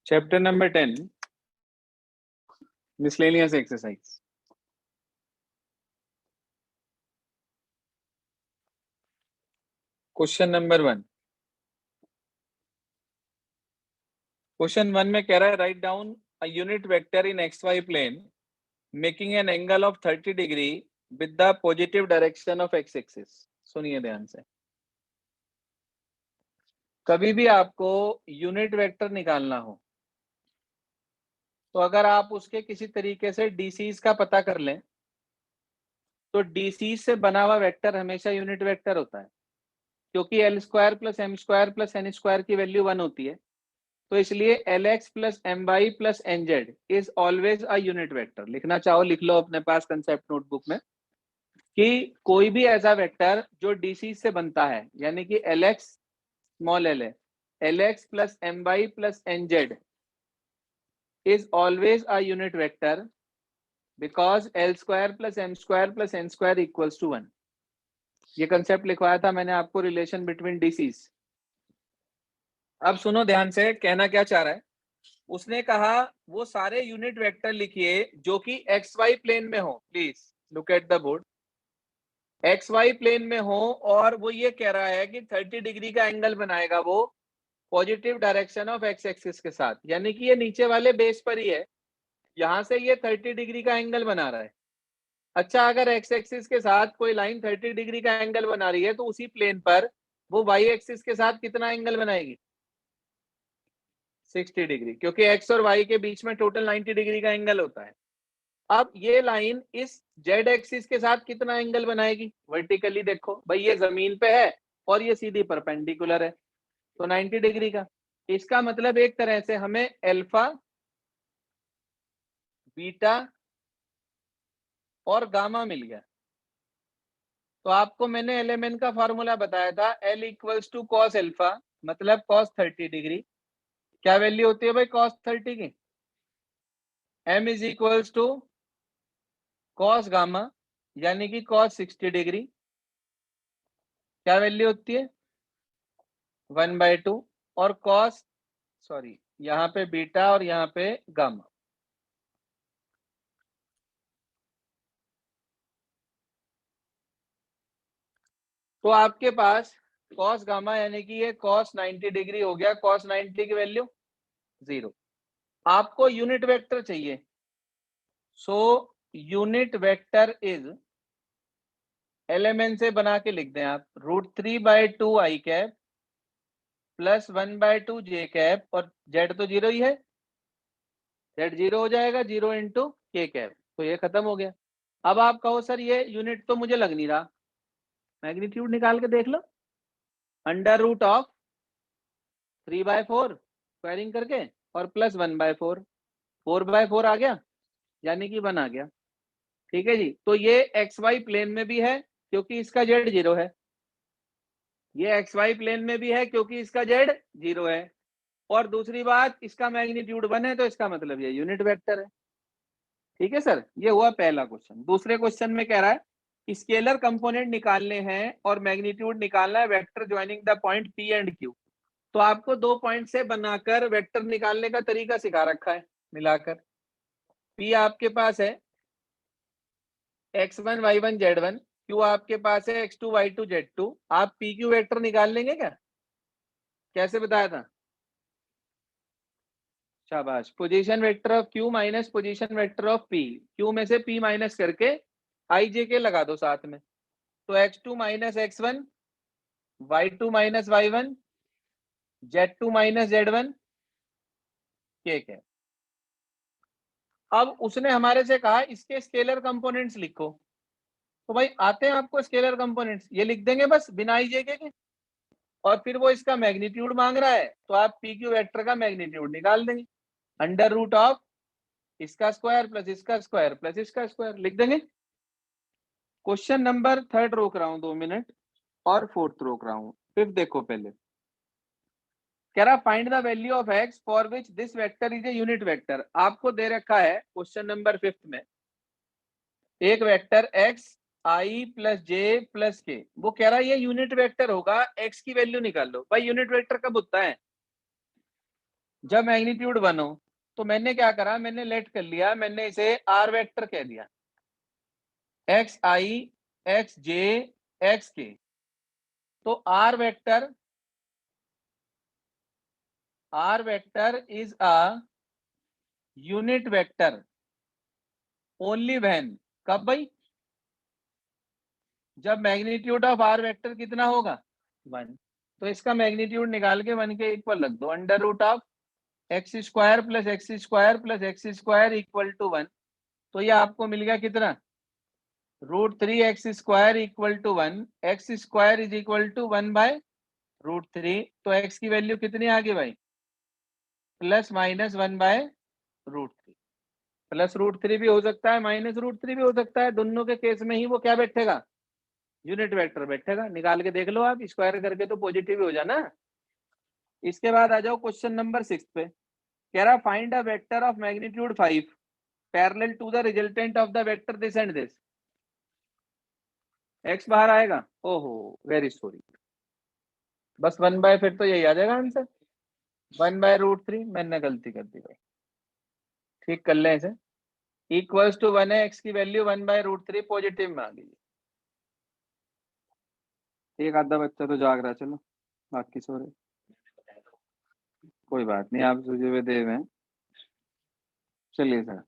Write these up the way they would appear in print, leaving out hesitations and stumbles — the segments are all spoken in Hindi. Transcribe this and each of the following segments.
Chapter number 10, miscellaneous exercise. Question number 1. Question 1 में कह रहा है write down a unit vector in xy plane making an angle of 30 degree with the positive direction of x axis. सुनिए ध्यान से, कभी भी आपको यूनिट वेक्टर निकालना हो तो अगर आप उसके किसी तरीके से डीसीज का पता कर लें तो डीसीज से बना हुआ वेक्टर हमेशा यूनिट वेक्टर होता है, क्योंकि L square plus M square plus N square की वैल्यू 1 होती है, तो इसलिए L X plus M Y plus N Z is always a unit vector. लिखना चाहो लिख लो अपने पास कंसेप्ट नोटबुक में कि कोई भी ऐसा वेक्टर जो डीसी से बनता है, यानी कि एल एक्स स्मॉल एल है, L X plus M Y plus N Z is always a unit vector because L square plus M square plus N square equals to 1। ये कंसेप्ट लिखवाया था मैंने आपको, रिलेशन बिटवीन डीसीज। अब सुनो ध्यान से, कहना क्या चाह रहा है। उसने कहा वो सारे यूनिट वेक्टर लिखिए जो कि एक्स वाई प्लेन में हो। Please look at the board. X Y plane में हो और वो ये कह रहा है कि 30 डिग्री का एंगल बनाएगा वो positive direction of x axis के साथ, यानी कि ये नीचे वाले बेस पर ही है, यहां से ये 30 डिग्री का एंगल बना रहा है। अच्छा, अगर एक्स एक्सिस के साथ कोई लाइन 30 डिग्री का एंगल बना रही है तो उसी प्लेन पर वो वाई एक्सिस के साथ कितना एंगल बनाएगी? 60 डिग्री, क्योंकि एक्स और वाई के बीच में टोटल 90 डिग्री का एंगल होता है। अब ये लाइन इस जेड एक्सिस के साथ कितना एंगल बनाएगी? वर्टिकली देखो भाई, ये जमीन पे है और ये सीधी परपेंडिकुलर है, तो 90 डिग्री का। इसका मतलब एक तरह से हमें अल्फा, बीटा और गामा मिल गया। तो आपको मैंने एलएमएन का फॉर्मूला बताया था, L equals to cos alpha मतलब कॉस 30 डिग्री। क्या वैल्यू होती है भाई कॉस 30 की? M is equals to cos gamma यानी कि कॉस 60 डिग्री। क्या वैल्यू होती है? 1/2। और कॉस, सॉरी यहाँ पे बीटा और यहाँ पे गामा। तो आपके पास कॉस गामा यानी कि ये कॉस 90 डिग्री हो गया। कॉस 90 की वैल्यू 0। आपको यूनिट वेक्टर चाहिए, so unit vector is, LMN से बना के लिख दें आप, √3/2 आई कैप प्लस 1/2 जे कैप, और जेड तो 0 ही है, जेड 0 हो जाएगा, 0 इंटू के कैप। तो ये खत्म हो गया। अब आप कहो सर ये यूनिट तो मुझे लग नहीं रहा, मैग्नीट्यूड निकाल के देख लो। √3/4 स्क्वायरिंग करके और प्लस 1/4, 4/4 आ गया यानी कि 1 आ गया। ठीक है जी। तो ये एक्स वाई प्लेन में भी है क्योंकि इसका जेड 0 है, ये एक्स वाई प्लेन में भी है क्योंकि इसका जेड 0 है, और दूसरी बात इसका मैग्नीट्यूड 1 है, तो इसका मतलब ये यूनिट वेक्टर है। ठीक है सर, ये हुआ पहला क्वेश्चन। दूसरे क्वेश्चन में कह रहा है स्केलर कंपोनेंट निकालने हैं और मैग्नीट्यूड निकालना है vector joining the point P and Q. तो आपको 2 पॉइंट से बनाकर वेक्टर निकालने का तरीका सिखा रखा है मिलाकर। पी आपके पास है x1 y1 z1, क्यू आपके पास है x2 y2 z2। आप पी क्यू वेक्टर निकाल लेंगे क्या? कैसे बताया था? शाबाश। Position vector of Q minus position vector of P, Q में से पी माइनस करके आई जे के लगा दो साथ में, तो x2 minus x1, y2 minus y1, z2 minus z1 के। अब उसने हमारे से कहा इसके स्केलर कंपोनेंट्स लिखो, तो भाई आते हैं आपको स्केलर कंपोनेंट्स, ये लिख देंगे बस बिना आई जे के। और फिर वो इसका मैग्नीट्यूड मांग रहा है तो आप पी क्यू वेक्टर का मैग्नीट्यूड निकाल देंगे, √ऑफ इसका स्क्वायर प्लस इसका स्क्वायर प्लस इसका स्क्वायर लिख देंगे। क्वेश्चन नंबर 3 रोक रहा हूं 2 मिनट, और 4 रोक रहा हूं। 5 देखो पहले, कह रहा find the value of x for which this vector is a unit vector. आपको दे रखा है क्वेश्चन नंबर 5 में एक वेक्टर एक्स आई प्लस जे प्लस के, वो कह रहा है ये यूनिट वेक्टर होगा, एक्स की वैल्यू निकाल लो। भाई यूनिट वेक्टर कब होता है? जब मैग्नीट्यूड 1 हो तो मैंने क्या करा, मैंने लेट कर लिया, मैंने इसे आर वेक्टर कह दिया, X I X J X K. तो R vector is a unit vector only when, कब भाई, जब मैग्नीट्यूड ऑफ आर वेक्टर कितना होगा 1। तो इसका मैग्नीट्यूड निकाल के 1 के इक्वल रख दो, under root of X square plus X square plus X square equal to 1। तो ये आपको मिल गया कितना, √3x² equal to 1, X square is equal to 1/√3। तो x की वैल्यू कितनी आ गई भाई, प्लस माइनस 1/√3। +√3 भी हो सकता है, -√3 भी हो सकता है, दोनों के केस में ही वो क्या बैठेगा, यूनिट वेक्टर बैठेगा। निकाल के देख लो आप, स्क्वायर करके तो पॉजिटिव ही हो जाना। इसके बाद आ जाओ क्वेश्चन नंबर 6 पे, कह रहा find a vector of magnitude 5 parallel to the resultant of the vector this and this. X बाहर आएगा, ओहो वेरी सॉरी, बस 1 फिर तो यही आ जाएगा आंसर, 1/√3। मैंने गलती कर दी भाई, ठीक कर लें इसे, इक्वल्स टू 1 है, एक्स की वैल्यू 1/√3 पॉजिटिव में आ गई। एक आधा बच्चा तो जाग रहा है, चलो बाकी सो रहे, कोई बात नहीं, आप सोचे हुए देव हैं। चलिए सर,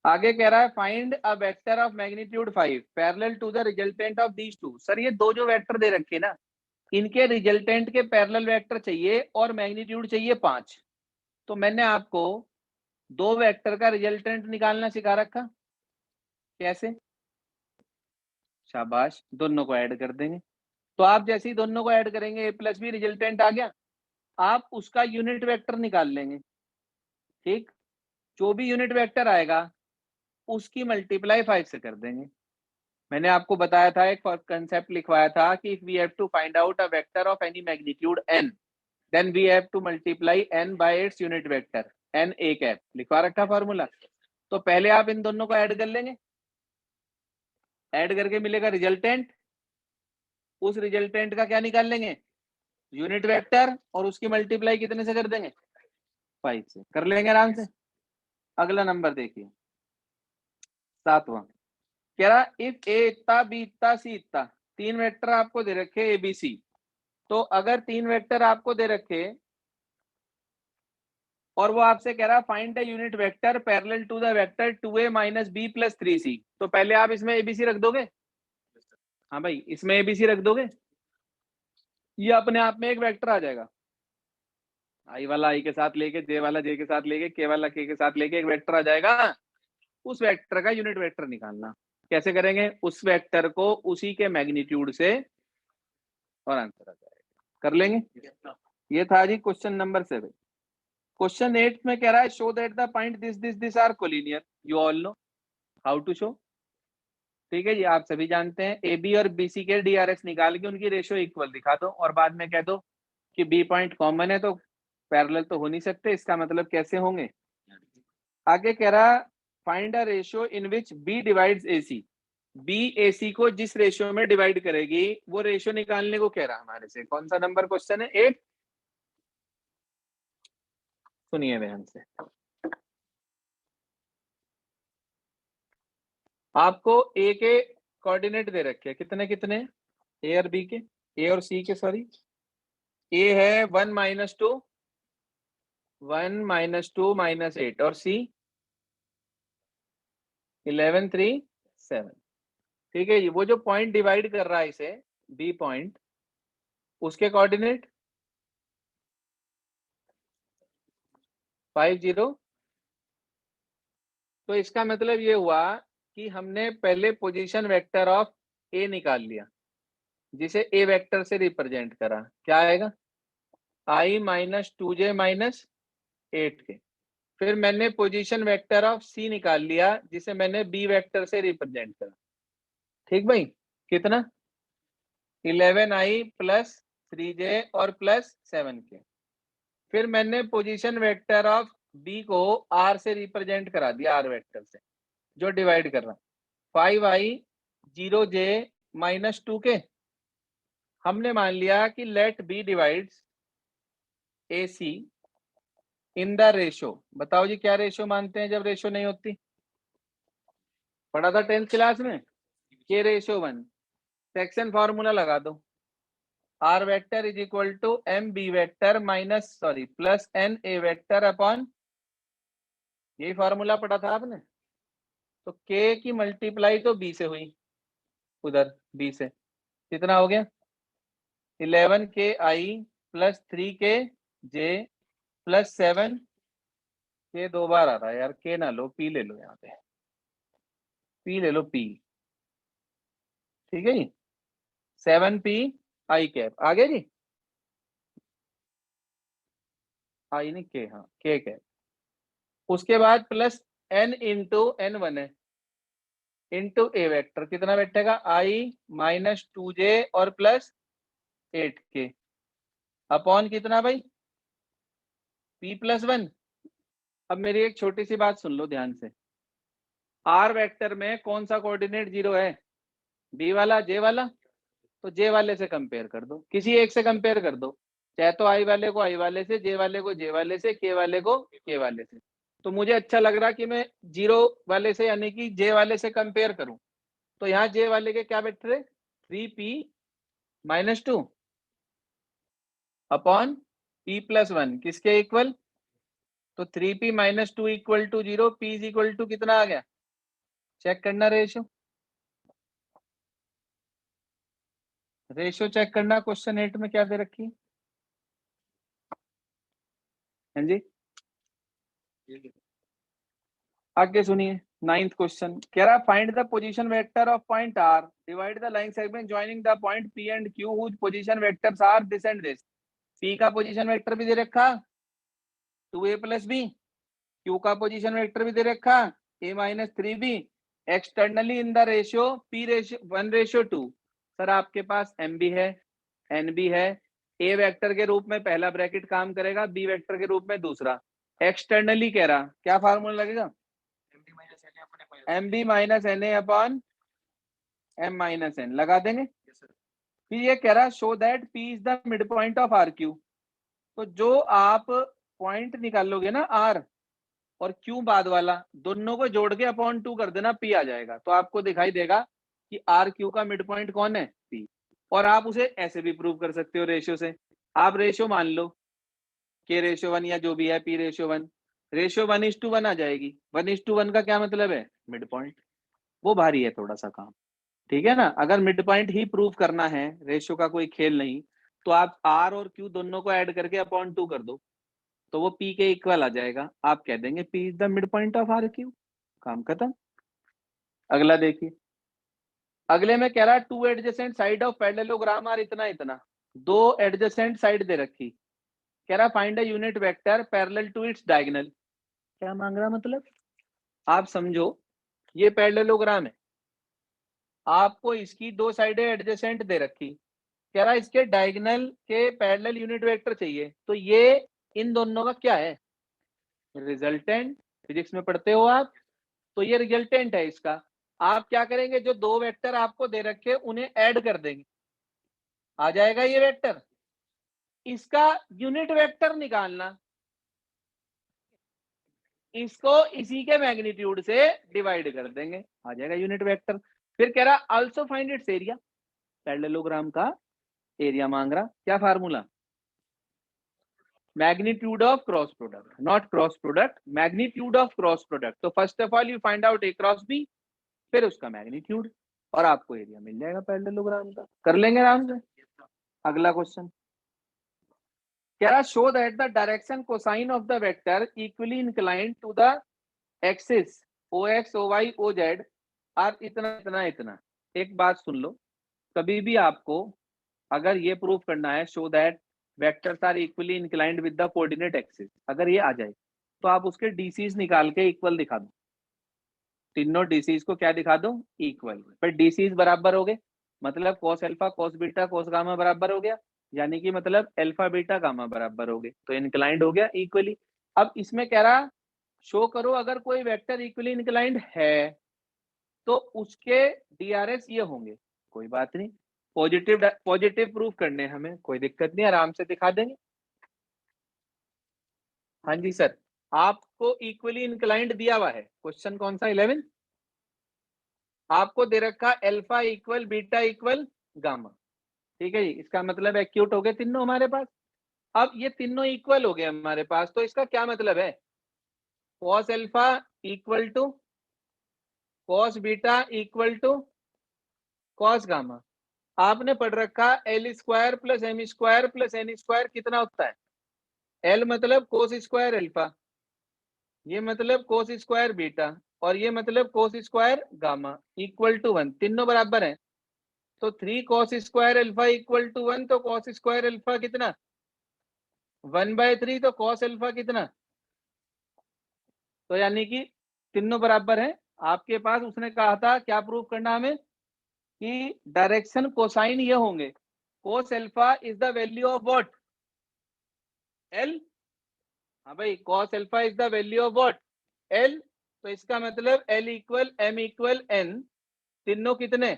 आगे कह रहा है find a vector of magnitude 5 parallel to the resultant of these two. Sir ये दो जो वेक्टर दे रखे ना, इनके रिजल्टेंट के पैरेलल वेक्टर चाहिए और मैग्नीट्यूड चाहिए 5। तो मैंने आपको दो वेक्टर का रिजल्टेंट निकालना सिखा रखा, कैसे, शाबाश, दोनों को ऐड कर देंगे। तो आप जैसे ही दोनों को ऐड करेंगे, a+b रिजल्टेंट आ गया, आप उसका यूनिट वेक्टर निकाल लेंगे। ठीक, जो भी यूनिट वेक्टर आएगा उसकी मल्टीप्लाई 5 से कर देंगे। मैंने आपको बताया था, एक कंसेप्ट लिखवाया था कि if we have to find out a vector of any magnitude n, then we have to multiply n by its unit vector, n एक है, लिखवा रखा फॉर्मूला। तो पहले आप इन दोनों को ऐड कर लेंगे, ऐड करके मिलेगा रिजल्टेंट, उस रिजल्टेंट का क्या निकाल लेंगे, यूनिट वेक्टर, और उसकी मल्टीप्लाई कितने से कर देंगे, 5 से, कर लेंगे आराम से। अगला नंबर देखिए, 7वां, कह रहा इफ ए इतना बी इतना सी इतना, तीन वेक्टर आपको दे रखे ए बी सी। तो अगर तीन वेक्टर आपको दे रखे और वो आपसे कह रहा find the unit vector parallel to the vector 2a - b + 3c, तो पहले आप इसमें एबीसी रख दोगे, हाँ भाई इसमें एबीसी रख दोगे, ये अपने आप में एक वेक्टर आ जाएगा, आई वाला आई के साथ लेके, जे वाला जे के साथ लेके, के वाला के साथ लेके एक वेक्टर आ जाएगा। उस वेक्टर का यूनिट वेक्टर निकालना कैसे करेंगे, उस वेक्टर को उसी के मैग्नीट्यूड से, और आंसर आ जाएगा, कर लेंगे। ये था जी क्वेश्चन नंबर 7। क्वेश्चन 8 में कह रहा है show that the point this are collinear, you all know how to show. ठीक है जी, आप सभी जानते हैं, ए बी और बी सी के डीआरएस निकाल के उनकी रेशियो इक्वल दिखा दो और बाद में कह दो कि बी पॉइंट कॉमन है तो पैरेलल तो हो नहीं सकते, इसका मतलब कैसे होंगे। आगे कह रहा find a ratio in which B divides A C, B A C को जिस रेशियो में डिवाइड करेगी वो रेशियो निकालने को कह रहा हमारे से। कौन सा नंबर क्वेश्चन है, 8। सुनिए ध्यान से, आपको ए के कोऑर्डिनेट दे रखे हैं, कितने कितने, ए और बी के, ए और सी के, सॉरी, ए है 1 - 2, 1 - 2 - 8, और सी 11 3 7। ठीक है, ये वो जो पॉइंट डिवाइड कर रहा है इसे, बी पॉइंट, उसके कोऑर्डिनेट 5 0। तो इसका मतलब ये हुआ कि हमने पहले पोजीशन वेक्टर ऑफ ए निकाल लिया, जिसे ए वेक्टर से रिप्रेजेंट करा, क्या आएगा, i - 2j - 8 के। फिर मैंने पोजीशन वेक्टर ऑफ सी निकाल लिया, जिसे मैंने बी वेक्टर से रिप्रेजेंट करा। ठीक भाई, कितना, 11i + 3j और +7 के। फिर मैंने पोजीशन वेक्टर ऑफ बी को आर से रिप्रेजेंट करा दिया, आर वेक्टर से, जो डिवाइड कर रहा, 5i 0j - 2 के। हमने मान लिया कि let B divides A C in the ratio. बताओ जी क्या रेशो मानते हैं जब रेशो नहीं होती? पढ़ा था 10th क्लास में, के रेशो 1। सेक्शन फॉर्मूला लगा दो, R vector is equal to M B vector minus sorry plus N A vector upon, यही फॉर्मूला पढ़ा था आपने। तो के की मल्टीप्लाई तो बी से हुई, उधर बी से कितना हो गया 11 के आई प्लस 3 के जे प्लस 7 के, 2 बार आ रहा है यार, के ना लो पी ले लो, यहाँ पे पी ले लो पी, ठीक है जी। 7 पी आई कैप आगे जी, आई नहीं के, हाँ के कैप। उसके बाद plus N into N one है इंटू ए वेक्टर, कितना बैठेगा आई माइनस 2 जे और प्लस 8 के अपॉन कितना भाई पी प्लस 1। अब मेरी एक छोटी सी बात सुन लो ध्यान से, आर वेक्टर में कौन सा कोऑर्डिनेट 0 है? बी वाला, जे वाला। तो जे वाले से कंपेयर कर दो, किसी एक से कंपेयर कर दो, चाहे तो आई वाले को आई वाले से, जे वाले को जे वाले से, के वाले को के वाले से। तो मुझे अच्छा लग रहा कि मैं 0 वाले से यानी कि जे वाले से कंपेयर करूं। तो यहाँ जे वाले के क्या बैठ रहे 3p minus 2 upon p plus 1 किसके इक्वल? तो 3p minus 2 equal to 0, p is equal to कितना आ गया? चेक करना रेशो, रेशो चेक करना। क्वेश्चन 8 में क्या दे रखी है? हाँ जी आगे सुनिए, 9th क्वेश्चन कह रहा find the position vector of point R, divide the line segment joining the point P and Q whose position vectors are this and this. P का पोजीशन वेक्टर भी दे रखा 2a प्लस बी, क्यू का पोजीशन वेक्टर भी दे रखा a minus 3b, externally in the ratio p ratio 1:2। Sir आपके पास m भी है n भी है, a वेक्टर के रूप में पहला ब्रैकेट काम करेगा, b वेक्टर के रूप में दूसरा। एक्सटर्नली कह रहा क्या फार्मूला लगेगा? M B minus N A upon M minus N लगा देंगे। फिर ये कह रहा show that P is the mid point of R Q. तो जो आप पॉइंट निकालोगे ना आर और क्यू बाद वाला, दोनों को जोड़ के अपॉन 2 कर देना, पी आ जाएगा। तो आपको दिखाई देगा कि आर क्यू का मिड पॉइंट कौन है? पी। और आप उसे ऐसे भी प्रूव कर सकते हो रेशियो से। आप रेशियो मान लो के रेशियो 1 या जो भी है पी रेशियो 1, रेशियो 1:1 आ जाएगी। 1:1 का क्या मतलब है? Mid point. वो भारी है थोड़ा सा काम, ठीक है ना। अगर मिड पॉइंट ही प्रूव करना है, रेशियो का कोई खेल नहीं, तो आप आर और क्यू दोनों को ऐड करके अपॉन 2 कर दो, तो वो पी के इक्वल आ जाएगा। आप कह देंगे P is the mid point of R Q, काम खत्म। अगला देखिए, अगले में कह रहा है two adjacent side of parallelogram are इतना इतना, दो एडजेसेंट साइड दे रखी। कह रहा find a unit vector parallel to its diagonal. क्या मांग रहा मतलब? आप समझो ये पैरेललोग्राम है, आपको इसकी दो साइडें एडजेसेंट दे रखी, कह रहा इसके डायगोनल के पैरेलल यूनिट वेक्टर चाहिए। तो ये इन दोनों का क्या है? रिजल्टेंट। फिजिक्स में पढ़ते हो आप, तो ये रिजल्टेंट है इसका। आप क्या करेंगे, जो दो वेक्टर आपको दे रखे उन्हें ऐड कर देंगे, आ जाएगा ये वेक्टर। इसका यूनिट वेक्टर निकालना, इसको इसी के मैग्नीट्यूड से डिवाइड कर देंगे, आ जाएगा यूनिट वेक्टर। फिर कह रहा also find its area, parallelogram का एरिया मांग रहा। क्या formula? Magnitude of cross product, not cross product, magnitude of cross product. तो first of all you find out A cross B, फिर उसका मैग्नीट्यूड, और आपको एरिया मिल जाएगा पैरेललोग्राम का। कर लेंगे आराम से। अगला क्वेश्चन कह रहा show that the direction cosine of the vector equally inclined to the axis O X O Y O Z are इतना इतना इतना। एक बात सुन लो, कभी भी आपको अगर ये प्रूव करना है show that vectors are equally inclined with the coordinate axis, अगर ये आ जाए तो आप उसके डीसीज निकाल के इक्वल दिखा दो। तीनों डीसीज को क्या दिखा दो? इक्वल। फिर डीसीज बराबर हो गए, मतलब cos alpha cos beta cos gamma बराबर हो गया, यानी कि मतलब अल्फा बीटा गामा बराबर हो गए, तो इंक्लाइंड हो गया इक्वली। अब इसमें कह रहा शो करो अगर कोई वेक्टर इक्वली इंक्लाइंड है तो उसके डीआरएस ये होंगे। कोई बात नहीं, पॉजिटिव पॉजिटिव प्रूफ करने हमें कोई दिक्कत नहीं, आराम से दिखा देंगे। हाँ जी सर, आपको इक्वली इंक्लाइंड दिया हुआ है। क्वेश्चन कौन सा 11? आपको दे रखा alpha equal beta equal gamma. ठीक है जी, इसका मतलब एक्यूट हो गए तीनों हमारे पास। अब ये तीनों इक्वल हो गए हमारे पास, तो इसका क्या मतलब है? Cos alpha equal to cos beta equal to cos gamma. आपने पढ़ रखा L square plus M square plus N square कितना होता है? एल मतलब कोस स्क्वायर अल्फा, ये मतलब कोस स्क्वायर बीटा, और ये मतलब cos square gamma equal to 1। तीनों बराबर है, तो 3 cos square alpha equal to 1। तो कॉस स्क्वायर अल्फा कितना? 1/3। तो कॉस अल्फा कितना? तो यानी कि तीनों बराबर है आपके पास। उसने कहा था क्या प्रूव करना हमें, कि डायरेक्शन कोसाइन ये होंगे। Cos alpha is the value of what? L. हाँ भाई, cos alpha is the value of what? L. तो इसका मतलब L equal M equal N, तीनों कितने?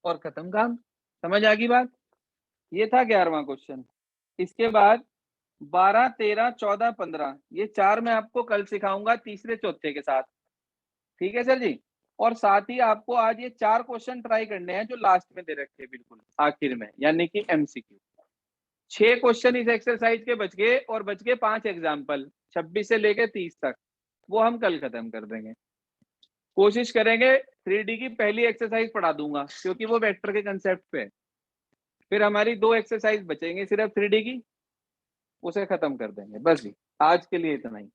और खत्म काम। समझ आ गई बात? ये था 11वां क्वेश्चन। इसके बाद 12, 13, 14, 15, ये चार मैं आपको कल सिखाऊंगा तीसरे चौथे के साथ। ठीक है सर जी। और साथ ही आपको आज ये 4 क्वेश्चन ट्राई करने हैं जो लास्ट में दे रखे हैं, बिल्कुल आखिर में, यानी कि एमसीक्यू। 6 क्वेश्चन इस एक्सरसाइज के बच गए, और बच गए 5 एग्जाम्पल 26 से लेकर 30 तक। वो हम कल खत्म कर देंगे। कोशिश करेंगे 3D की पहली एक्सरसाइज पढ़ा दूंगा, क्योंकि वो वेक्टर के कंसेप्ट पे है। फिर हमारी 2 एक्सरसाइज बचेंगे सिर्फ 3D की, उसे खत्म कर देंगे। बस जी, आज के लिए इतना ही।